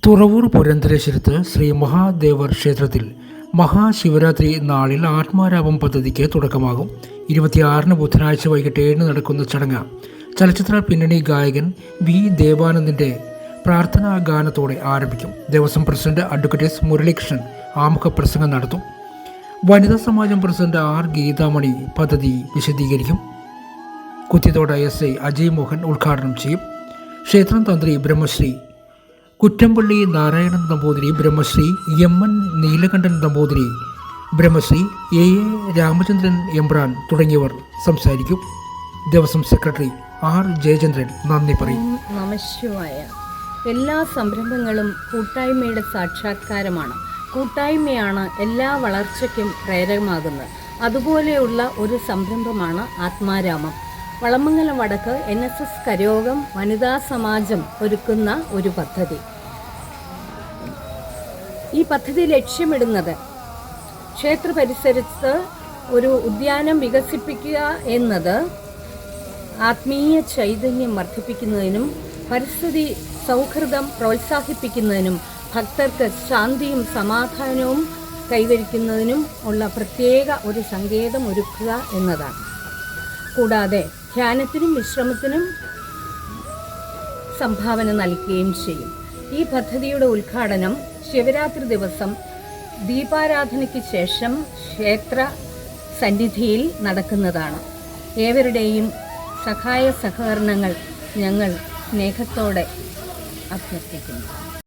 തുറവൂർ പുരന്തരേശ്വരത്ത് ശ്രീ മഹാദേവർ ക്ഷേത്രത്തിൽ മഹാശിവരാത്രി നാളിൽ ആത്മാരാമം പദ്ധതിക്ക് തുടക്കമാകും. 26 ബുധനാഴ്ച വൈകിട്ട് 7 നടക്കുന്ന ചടങ്ങ് ചലച്ചിത്ര പിന്നണി ഗായകൻ വി ദേവാനന്ദിൻ്റെ പ്രാർത്ഥനാ ഗാനത്തോടെ ആരംഭിക്കും. Devaswom president advocate S Muralikrishnan ആമുഖ പ്രസംഗം നടത്തും. വനിതാ സമാജം പ്രസിഡന്റ് ആർ ഗീതാമണി പദ്ധതി വിശദീകരിക്കും. കുത്തിത്തോട് SI അജയ് മോഹൻ ഉദ്ഘാടനം ചെയ്യും. ക്ഷേത്രം തന്ത്രി ബ്രഹ്മശ്രീ കുറ്റമ്പള്ളി നാരായണൻ നമ്പൂതിരി, ബ്രഹ്മശ്രീ എമ്മൻ നീലകണ്ഠൻ നമ്പൂതിരി, ബ്രഹ്മശ്രീ A രാമചന്ദ്രൻ എംബ്രാൻ തുടങ്ങിയവർ സംസാരിക്കും. ദേവസ്വം സെക്രട്ടറി R ജയചന്ദ്രൻ നന്ദി പറയും. നമശിവായ. എല്ലാ സംരംഭങ്ങളും കൂട്ടായ്മയുടെ സാക്ഷാത്കാരമാണ്. കൂട്ടായ്മയാണ് എല്ലാ വളർച്ചയ്ക്കും പ്രേരകമാകുന്നത്. അതുപോലെയുള്ള ഒരു സംരംഭമാണ് ആത്മാരാമം. വളമംഗലം വടക്ക് NSS കരയോഗം വനിതാ സമാജം ഒരുക്കുന്ന ഒരു പദ്ധതി. ഈ പദ്ധതി ലക്ഷ്യമിടുന്നത് ക്ഷേത്ര പരിസരത്ത് ഒരു ഉദ്യാനം വികസിപ്പിക്കുക എന്നത് ആത്മീയ ചൈതന്യം വർദ്ധിപ്പിക്കുന്നതിനും പരിസ്ഥിതി സൗഹൃദം പ്രോത്സാഹിപ്പിക്കുന്നതിനും ഭക്തർക്ക് ശാന്തിയും സമാധാനവും കൈവരിക്കുന്നതിനും ഉള്ള പ്രത്യേക ഒരു സങ്കേതം ഒരുക്കുക എന്നതാണ്. കൂടാതെ ധ്യാനത്തിനും വിശ്രമത്തിനും സംഭാവന നൽകുകയും ചെയ്യും. ഈ പദ്ധതിയുടെ ഉദ്ഘാടനം ശിവരാത്രി ദിവസം ദീപാരാധനയ്ക്ക് ശേഷം ക്ഷേത്ര സന്നിധിയിൽ നടക്കുന്നതാണ്. ഏവരുടെയും സഹായ സഹകരണങ്ങൾ ഞങ്ങൾ സ്നേഹത്തോടെ അഭ്യർത്ഥിക്കുന്നു.